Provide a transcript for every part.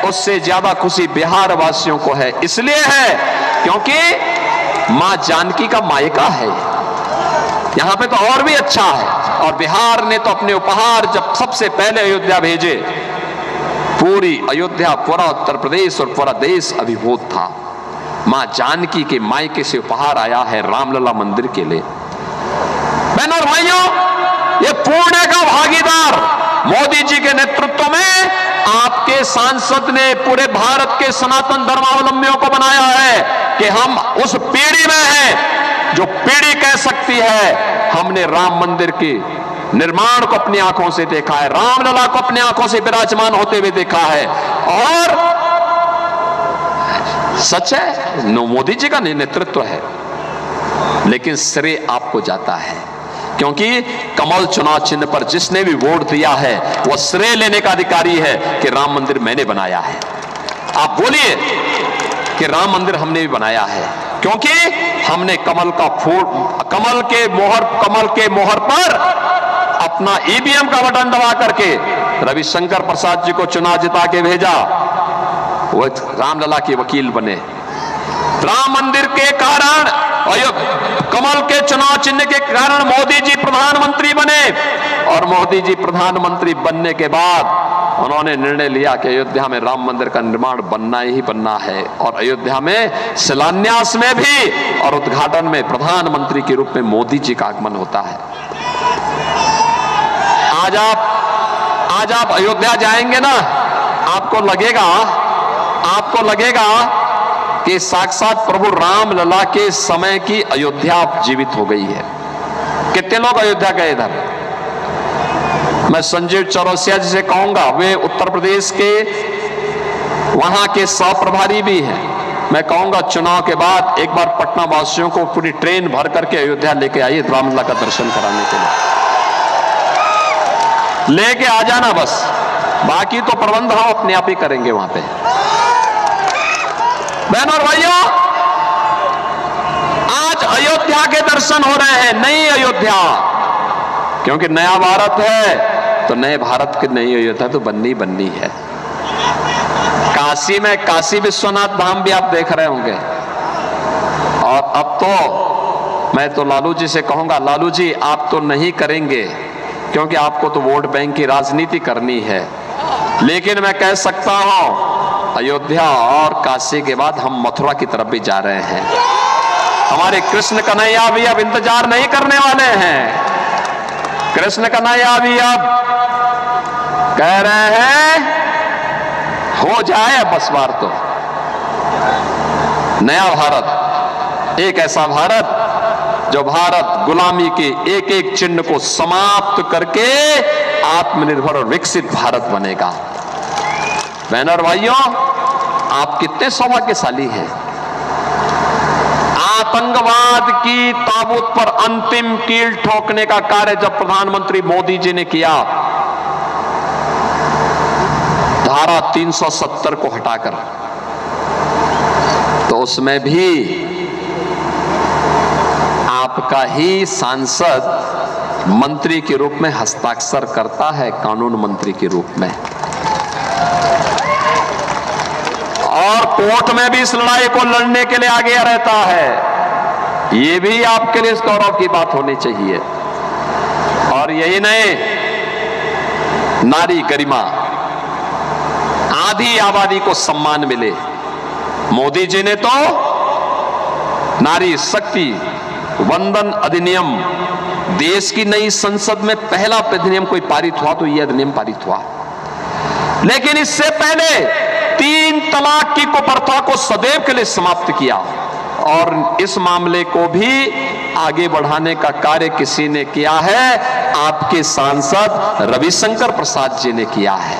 उससे ज्यादा खुशी बिहार वासियों को है। इसलिए है क्योंकि मां जानकी का मायका है, यहां पे तो और भी अच्छा है। और बिहार ने तो अपने उपहार जब सबसे पहले अयोध्या भेजे, पूरी अयोध्या, पूरा उत्तर प्रदेश और पूरा देश अभिभूत था। मां जानकी के मायके से उपहार आया है रामलला मंदिर के लिए। बहनों और भाइयों, ये पुण्य का भागीदार मोदी जी के नेतृत्व में आपके सांसद ने पूरे भारत के सनातन धर्मावलंबियों को बनाया है कि हम उस पीढ़ी में हैं जो पीढ़ी कह सकती है हमने राम मंदिर के निर्माण को अपनी आंखों से देखा है, रामलला को अपनी आंखों से विराजमान होते हुए देखा है। और सच है, मोदी जी का नेतृत्व है, लेकिन श्रेय आपको जाता है क्योंकि कमल चुनाव चिन्ह पर जिसने भी वोट दिया है वह श्रेय लेने का अधिकारी है कि राम मंदिर मैंने बनाया है। आप बोलिए कि राम मंदिर हमने भी बनाया है, क्योंकि हमने कमल का फूल, कमल के मोहर पर अपना ईवीएम का बटन दबा करके रविशंकर प्रसाद जी को चुनाव जिता के भेजा, वो रामलला के वकील बने। राम मंदिर के कारण, कमल के चुनाव चिन्ह के कारण मोदी जी प्रधानमंत्री बने। और मोदी जी प्रधानमंत्री बनने के बाद उन्होंने निर्णय लिया कि अयोध्या में राम मंदिर का निर्माण बनना ही बनना है। और अयोध्या में शिलान्यास में भी और उद्घाटन में प्रधानमंत्री के रूप में मोदी जी का आगमन होता है। आज आप अयोध्या जाएंगे ना, आपको लगेगा कि साक्षात प्रभु रामलला के समय की अयोध्या जीवित हो गई है। कितने लोग अयोध्या गए इधर? मैं संजीव चौरसिया जी से कहूंगा, वे उत्तर प्रदेश के वहां के सह प्रभारी भी हैं। मैं कहूंगा चुनाव के बाद एक बार पटना वासियों को पूरी ट्रेन भर करके अयोध्या लेके आइए रामलला का दर्शन कराने के लिए। लेके आ जाना बस, बाकी तो प्रबंध हम अपने आप ही करेंगे वहां पे। बहनों और भाइयों, आज अयोध्या के दर्शन हो रहे हैं, नई अयोध्या, क्योंकि नया भारत है तो नए भारत की नई अयोध्या तो बननी है। काशी में काशी विश्वनाथ धाम भी आप देख रहे होंगे। और अब तो मैं तो लालू जी से कहूंगा, लालू जी आप तो नहीं करेंगे क्योंकि आपको तो वोट बैंक की राजनीति करनी है, लेकिन मैं कह सकता हूं अयोध्या और काशी के बाद हम मथुरा की तरफ भी जा रहे हैं। हमारे कृष्ण कन्हैया भी अब इंतजार नहीं करने वाले हैं। कृष्ण कन्हैया भी अब कह रहे हैं हो जाए बस बार तो। नया भारत, एक ऐसा भारत जो भारत गुलामी के एक एक चिन्ह को समाप्त करके आत्मनिर्भर और विकसित भारत बनेगा। बहनों और भाइयों, आप कितने सौभाग्यशाली हैं। आतंकवाद की ताबूत पर अंतिम कील ठोकने का कार्य जब प्रधानमंत्री मोदी जी ने किया, धारा 370 को हटाकर, तो उसमें भी आपका ही सांसद मंत्री के रूप में हस्ताक्षर करता है, कानून मंत्री के रूप में। और कोर्ट में भी इस लड़ाई को लड़ने के लिए आगे रहता है। ये भी आपके लिए इस गौरव की बात होनी चाहिए। और यही नहीं, नारी गरिमा, आधी आबादी को सम्मान मिले। मोदी जी ने तो नारी शक्ति वंदन अधिनियम, देश की नई संसद में पहला अधिनियम कोई पारित हुआ तो यह अधिनियम पारित हुआ। लेकिन इससे पहले 3 तलाक की कुप्रथा को सदैव के लिए समाप्त किया। और इस मामले को भी आगे बढ़ाने का कार्य किसी ने किया है, आपके सांसद रविशंकर प्रसाद जी ने किया है।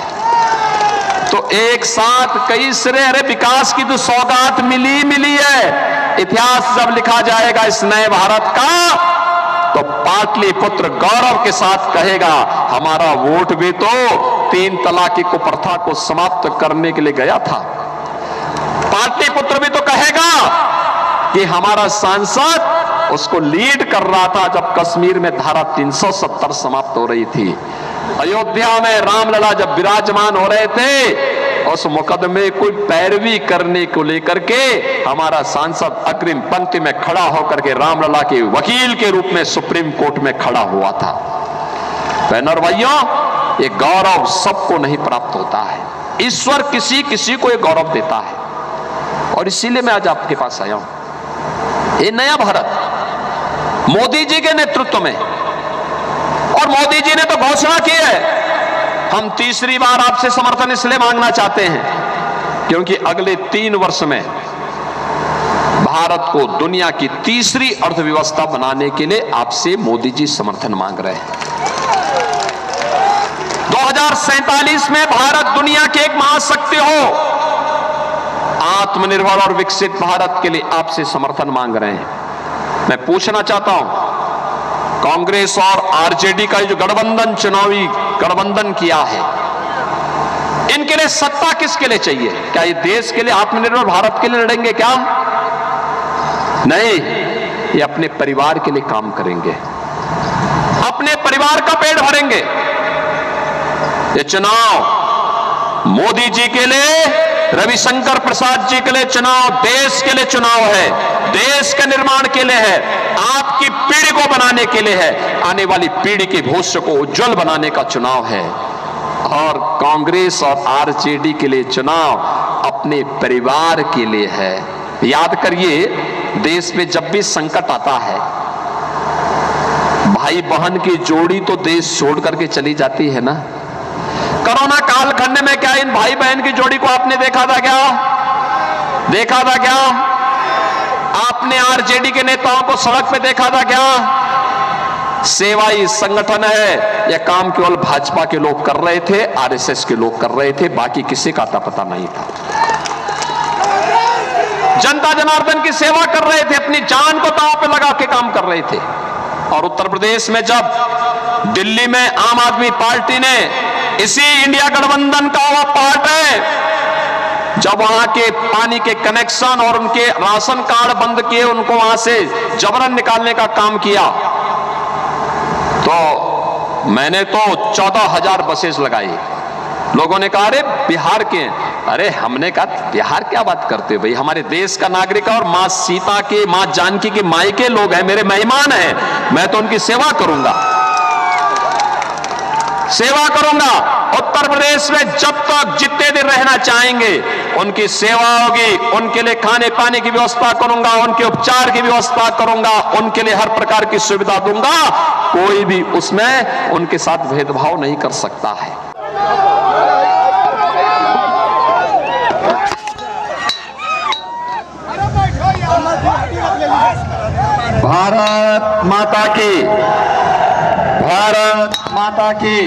तो एक साथ कई श्रेय, अरे विकास की तो सौगात मिली है। इतिहास जब लिखा जाएगा इस नए भारत का, तो पाटलिपुत्र गौरव के साथ कहेगा हमारा वोट भी तो 3 तलाक की कुप्रथा को समाप्त करने के लिए गया था। पाटलिपुत्र भी तो कहेगा कि हमारा सांसद उसको लीड कर रहा था जब कश्मीर में धारा 370 समाप्त हो रही थी। अयोध्या में रामलला जब विराजमान हो रहे थे, उस मुकदमे को पैरवी करने को लेकर के हमारा सांसद अग्रिम पंक्ति में खड़ा होकर के रामलला के वकील के रूप में सुप्रीम कोर्ट में खड़ा हुआ था। बहनों और भाइयों, ये गौरव सबको नहीं प्राप्त होता है, ईश्वर किसी किसी को ये गौरव देता है। और इसीलिए मैं आज आपके पास आया हूं। ये नया भारत मोदी जी के नेतृत्व में, और मोदी जी ने तो घोषणा की है, हम तीसरी बार आपसे समर्थन इसलिए मांगना चाहते हैं क्योंकि अगले 3 वर्ष में भारत को दुनिया की तीसरी अर्थव्यवस्था बनाने के लिए आपसे मोदी जी समर्थन मांग रहे हैं। 2047 में भारत दुनिया की एक महाशक्ति हो, आत्मनिर्भर और विकसित भारत के लिए आपसे समर्थन मांग रहे हैं। मैं पूछना चाहता हूं, कांग्रेस और आरजेडी का जो गठबंधन, चुनावी गठबंधन किया है, इनके लिए सत्ता किसके लिए चाहिए? क्या ये देश के लिए, आत्मनिर्भर भारत के लिए लड़ेंगे क्या? नहीं, ये अपने परिवार के लिए काम करेंगे, अपने परिवार का पेट भरेंगे। ये चुनाव मोदी जी के लिए, रविशंकर प्रसाद जी के लिए चुनाव देश के लिए चुनाव है, देश के निर्माण के लिए है, आपकी पीढ़ी को बनाने के लिए है, आने वाली पीढ़ी के भविष्य को उज्जवल बनाने का चुनाव है। और कांग्रेस और आरजेडी के लिए चुनाव अपने परिवार के लिए है। याद करिए, देश में जब भी संकट आता है, भाई बहन की जोड़ी तो देश छोड़ करके चली जाती है ना। कोरोना कालखंड में क्या इन भाई बहन की जोड़ी को आपने देखा था क्या? देखा था क्या? आपने आरजेडी के नेताओं को सड़क पे देखा था क्या? सेवाई संगठन है, यह काम केवल भाजपा के लोग कर रहे थे, आरएसएस के लोग कर रहे थे, बाकी किसी का आता पता नहीं था। जनता जनार्दन की सेवा कर रहे थे, अपनी जान को दांव पे लगा के काम कर रहे थे। और उत्तर प्रदेश में जब दिल्ली में आम आदमी पार्टी ने, इसी इंडिया गठबंधन का वह पार्ट है, जब वहां के पानी के कनेक्शन और उनके राशन कार्ड बंद किए, उनको वहां से जबरन निकालने का काम किया, तो मैंने तो 14,000 बसेस लगाई। लोगों ने कहा अरे बिहार के, अरे हमने कहा बिहार क्या बात करते हो भाई, हमारे देश का नागरिक और मां सीता के, मां जानकी के माई के लोग हैं, मेरे मेहमान हैं, मैं तो उनकी सेवा करूंगा, सेवा करूंगा। उत्तर प्रदेश में जब तक जितने दिन रहना चाहेंगे उनकी सेवा होगी, उनके लिए खाने पाने की व्यवस्था करूंगा, उनके उपचार की व्यवस्था करूंगा, उनके लिए हर प्रकार की सुविधा दूंगा। कोई भी उसमें उनके साथ भेदभाव नहीं कर सकता है। भारत माता की, भारत माता की।